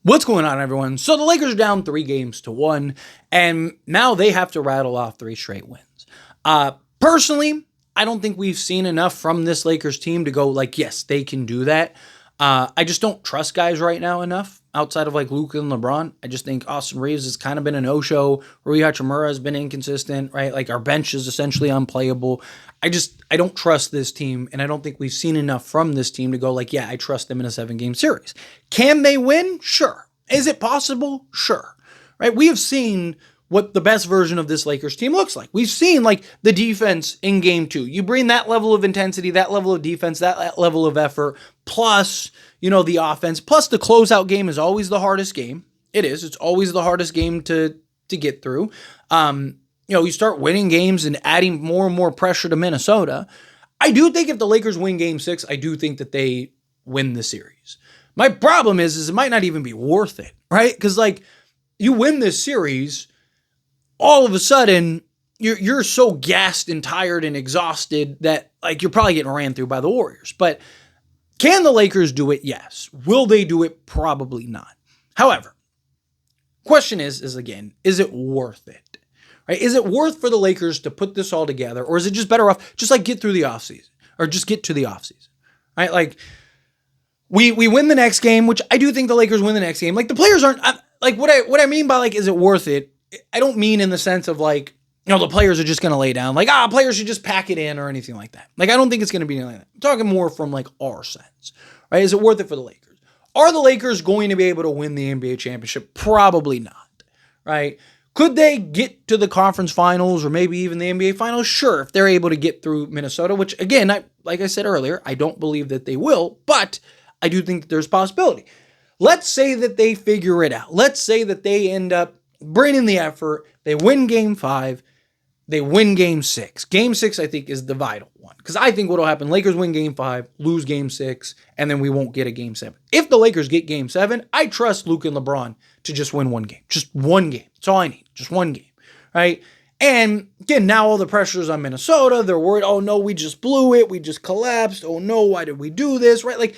What's going on, everyone? So the Lakers are down 3-1, and now they have to rattle off 3 straight wins. Personally, I don't think we've seen enough from this Lakers team to go like, yes, they can do that. I just don't trust guys right now enough outside of like Luka and LeBron. I just think Austin Reeves has kind of been a no-show. Rui Hachimura has been inconsistent, right? Like our bench is essentially unplayable. I don't trust this team, and I don't think we've seen enough from this team to go like, yeah, I trust them in a 7-game series. Can they win? Sure. Is it possible? Sure. Right? We have seen what the best version of this Lakers team looks like. We've seen like the defense in game 2. You bring that level of intensity, that level of defense, that level of effort, plus, the offense, plus the closeout game is always the hardest game. It is. It's always the hardest game to get through. You start winning games and adding more and more pressure to Minnesota. I do think if the Lakers win game 6, I do think that they win the series. My problem is it might not even be worth it, right? Because like you win this series, all of a sudden you're so gassed and tired and exhausted that like you're probably getting ran through by the Warriors. But can the Lakers do it? Yes. Will they do it? Probably not. However, question is again, is it worth it? Right? Is it worth for the Lakers to put this all together, or is it just better off just like get through the offseason or just get to the offseason? Right? Like we win the next game, which I do think the Lakers win the next game. Like the players aren't like what I mean by like is it worth it? I don't mean in the sense of like, the players are just going to lay down like, players should just pack it in or anything like that. Like I don't think it's going to be like that. I'm talking more from like our sense. Right? Is it worth it for the Lakers? Are the Lakers going to be able to win the NBA championship? Probably not. Right? Could they get to the conference finals or maybe even the NBA finals? Sure, if they're able to get through Minnesota, which again, like I said earlier, I don't believe that they will, but I do think that there's possibility. Let's say that they figure it out. Let's say that they end up bringing the effort. They win game 5. They win game 6. Game 6, I think, is the vital one. Because I think what will happen, Lakers win game 5, lose game 6, and then we won't get a game 7. If the Lakers get game 7, I trust Luka and LeBron to just win one game. Just one game. That's all I need. Just one game. Right? And again, now all the pressure is on Minnesota. They're worried, oh no, we just blew it. We just collapsed. Oh no, why did we do this? Right? Like,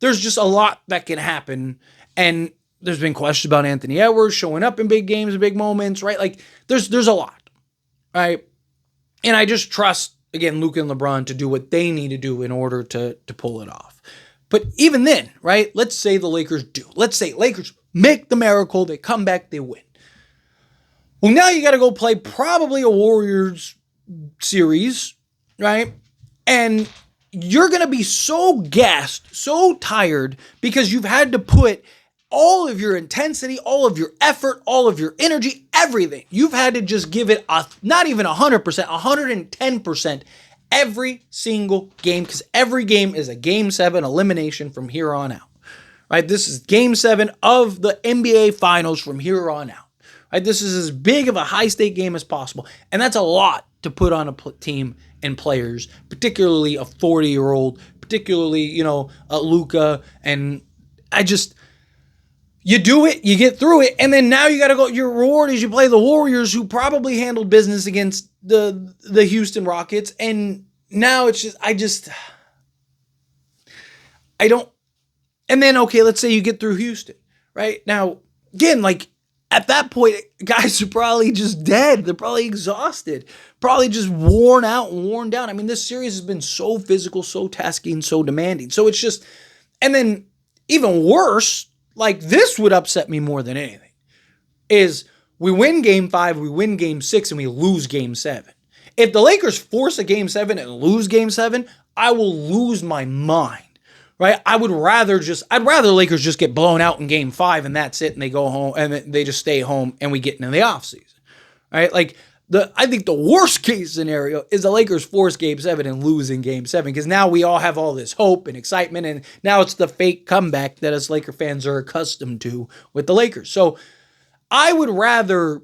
there's just a lot that can happen. And there's been questions about Anthony Edwards showing up in big games, big moments, right? Like, there's a lot. Right? And I just trust, again, Luka and LeBron to do what they need to do in order to pull it off. But even then, right, let's say the Lakers do. Let's say Lakers make the miracle, they come back, they win. Well, now you got to go play probably a Warriors series, right? And you're going to be so gassed, so tired because you've had to put all of your intensity, all of your effort, all of your energy, everything. You've had to just give it not even 100%, 110% every single game because every game is a game 7 elimination from here on out. Right? This is game 7 of the NBA Finals from here on out. Right? This is as big of a high-stake game as possible, and that's a lot to put on a team and players, particularly a 40-year-old, particularly, Luka, and you do it, you get through it, and then now you got to go. Your reward is you play the Warriors, who probably handled business against the Houston Rockets, and now it's just I don't. And then okay, let's say you get through Houston, right? Now again, like at that point, guys are probably just dead. They're probably exhausted, probably just worn out and worn down. I mean, this series has been so physical, so tasking, so demanding. So it's just, and then even worse. Like this would upset me more than anything is we win game 5, we win game 6, and we lose game 7. If the Lakers force a game 7 and lose game 7, I will lose my mind, right? I'd rather the Lakers just get blown out in game 5 and that's it. And they go home and they just stay home and we get into the offseason, right? Like I think the worst case scenario is the Lakers force game 7 and lose in game 7 because now we all have all this hope and excitement and now it's the fake comeback that us Laker fans are accustomed to with the Lakers. So I would rather,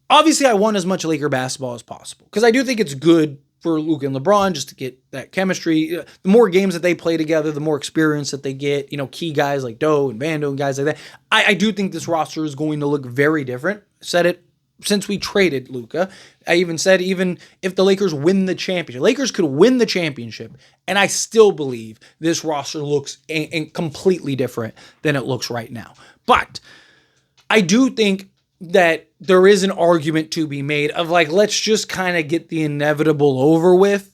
obviously I want as much Laker basketball as possible because I do think it's good for Luka and LeBron just to get that chemistry. The more games that they play together, the more experience that they get, key guys like Doe and Vando and guys like that. I do think this roster is going to look very different. Said it since we traded Luka. I even said even if the Lakers win the championship, Lakers could win the championship, and I still believe this roster looks completely different than it looks right now. But I do think that there is an argument to be made of like, let's just kind of get the inevitable over with.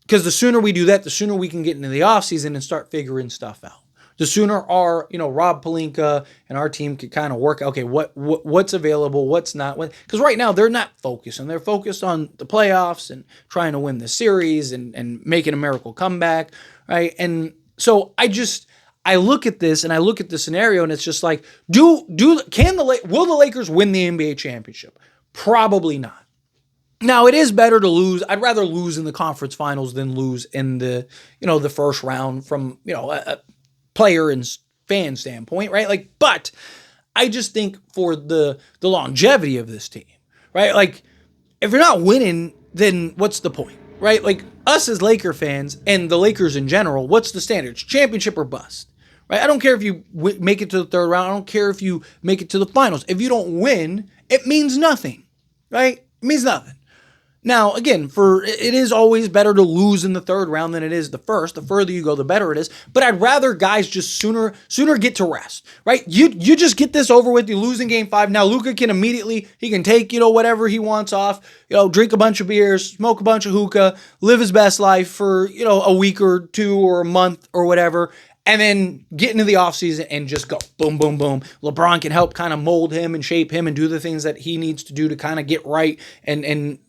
Because the sooner we do that, the sooner we can get into the offseason and start figuring stuff out. The sooner our, Rob Pelinka and our team could kind of work, okay, what's available, what's not. Because right now they're not focused, and they're focused on the playoffs and trying to win the series and making a miracle comeback, right? And so I look at this and I look at the scenario and it's just like, will the Lakers win the NBA championship? Probably not. Now, it is better to lose. I'd rather lose in the conference finals than lose in the first round from, a player and fan standpoint, right? Like, but I just think for the longevity of this team, right? Like, if you're not winning, then what's the point, right? Like, us as Laker fans and the Lakers in general, what's the standards? Championship or bust, right? I don't care if you make it to the third round. I don't care if you make it to the finals. If you don't win, it means nothing, right? It means nothing. Now, again, it is always better to lose in the third round than it is the first. The further you go, the better it is. But I'd rather guys just sooner get to rest, right? You just get this over with. You lose in game 5. Now, Luka can he can take, whatever he wants off, drink a bunch of beers, smoke a bunch of hookah, live his best life for, a week or 2 or a month or whatever. And then get into the offseason and just go boom, boom, boom. LeBron can help kind of mold him and shape him and do the things that he needs to do to kind of get right and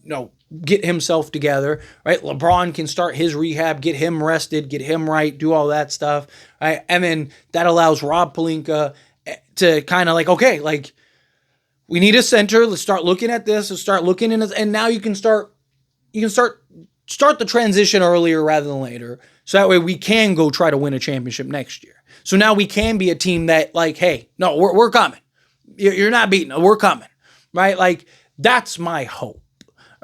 get himself together, right? LeBron can start his rehab, get him rested, get him right, do all that stuff, right? And then that allows Rob Pelinka to kind of like, okay, like we need a center. Let's start looking at this. Let's start looking in, and now you can start the transition earlier rather than later. So that way we can go try to win a championship next year. So now we can be a team that like, hey, no, we're coming. You're not beating us. We're coming, right? Like that's my hope,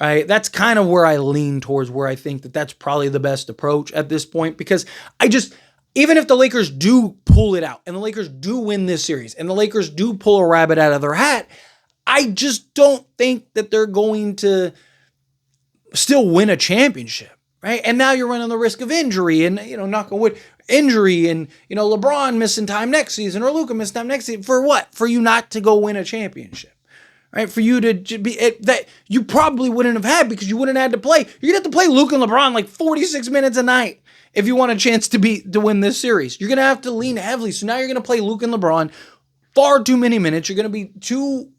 right? That's kind of where I lean towards, where I think that that's probably the best approach at this point, because even if the Lakers do pull it out and the Lakers do win this series and the Lakers do pull a rabbit out of their hat, I just don't think that they're going to still win a championship, right? And now you're running the risk of injury and, knock on wood, injury and, LeBron missing time next season or Luka missing time next season. For what? For you not to go win a championship, right? For you to be that you probably wouldn't have had because you wouldn't have had to play. You're going to have to play Luka and LeBron like 46 minutes a night if you want a chance to win this series. You're going to have to lean heavily. So now you're going to play Luka and LeBron far too many minutes. You're going to be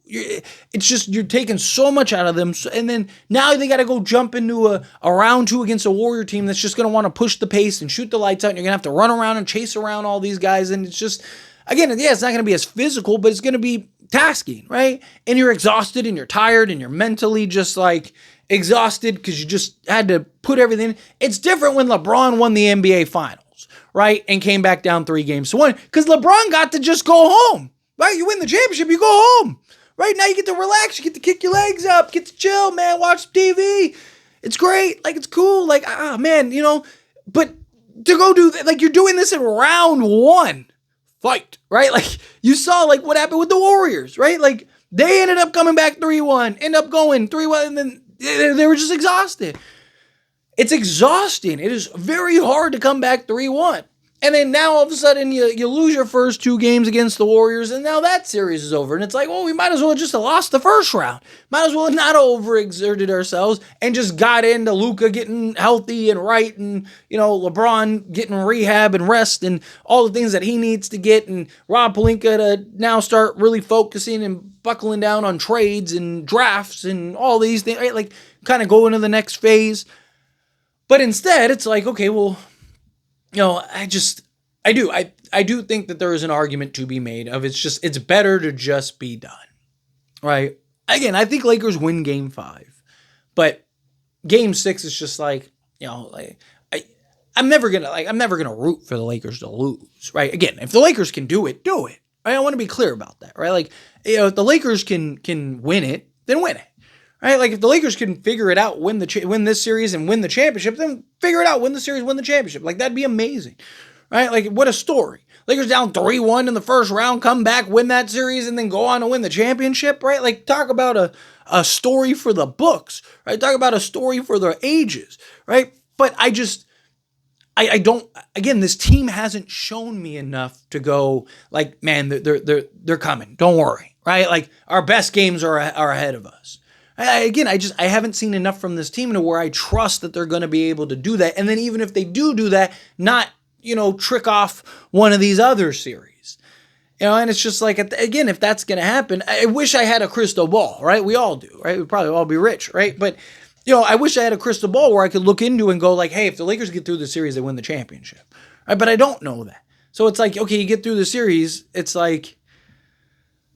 it's just, you're taking so much out of them. And then now they got to go jump into a round 2 against a Warrior team that's just going to want to push the pace and shoot the lights out. And you're going to have to run around and chase around all these guys. And it's just, again, it's not going to be as physical, but it's going to be tasking, right? And you're exhausted and you're tired and you're mentally just like exhausted because you just had to put everything in. It's different when LeBron won the NBA Finals, right? And came back down 3-1 because LeBron got to just go home. Right, you win the championship, you go home. Right now, you get to relax, you get to kick your legs up, get to chill, man, watch TV. It's great, like it's cool, like man, But to go do that, like you're doing this in round 1 fight, right? Like you saw, like what happened with the Warriors, right? Like they ended up coming back 3-1, end up going 3-1, and then they were just exhausted. It's exhausting. It is very hard to come back 3-1. And then now all of a sudden you lose your first 2 games against the Warriors, and now that series is over. And it's like, well, we might as well just have lost the first round. Might as well have not overexerted ourselves and just got into Luka getting healthy and right, and LeBron getting rehab and rest and all the things that he needs to get, and Rob Pelinka to now start really focusing and buckling down on trades and drafts and all these things, right? Like kind of go into the next phase. But instead, it's like, okay, well, I do think that there is an argument to be made of it's better to just be done, right? Again, I think Lakers win game 5, but game 6 is just like, I'm never gonna root for the Lakers to lose, right? Again, if the Lakers can do it, right? I want to be clear about that, right? Like, if the Lakers can win it, then win it. Right? Like if the Lakers can figure it out, win this series and win the championship, then figure it out, win the series, win the championship. Like that'd be amazing. Right? Like what a story. Lakers down 3-1 in the first round, come back, win that series, and then go on to win the championship, right? Like, talk about a story for the books, right? Talk about a story for the ages, right? But I don't, again, this team hasn't shown me enough to go like, man, they're coming. Don't worry, right? Like, our best games are ahead of us. I haven't seen enough from this team to where I trust that they're going to be able to do that. And then even if they do that, not, trick off one of these other series. And it's just like, again, if that's going to happen, I wish I had a crystal ball, right? We all do, right? We'd probably all be rich, right? But, I wish I had a crystal ball where I could look into and go like, hey, if the Lakers get through the series, they win the championship. Right? But I don't know that. So it's like, okay, you get through the series, it's like,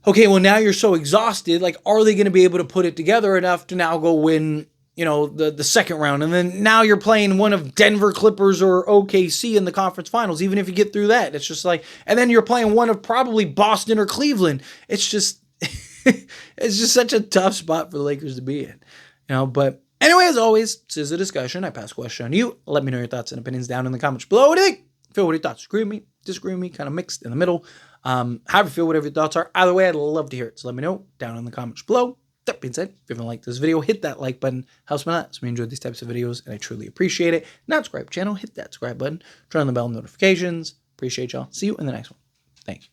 okay, well, now you're so exhausted. Like, are they going to be able to put it together enough to now go win, the second round? And then now you're playing one of Denver Clippers or OKC in the conference finals, even if you get through that. It's just like, and then you're playing one of probably Boston or Cleveland. It's just, it's just such a tough spot for the Lakers to be in, but anyway, as always, this is a discussion. I pass a question on you. Let me know your thoughts and opinions down in the comments below. What do you think? Phil, what are your thoughts? Agree with me? Disagree with me? Kind of mixed in the middle. However you feel, whatever your thoughts are. Either way, I'd love to hear it. So let me know down in the comments below. That being said, if you haven't liked this video, hit that like button. Helps me out. So we enjoyed these types of videos, and I truly appreciate it. Not subscribe to the channel, hit that subscribe button. Turn on the bell notifications. Appreciate y'all. See you in the next one. Thanks.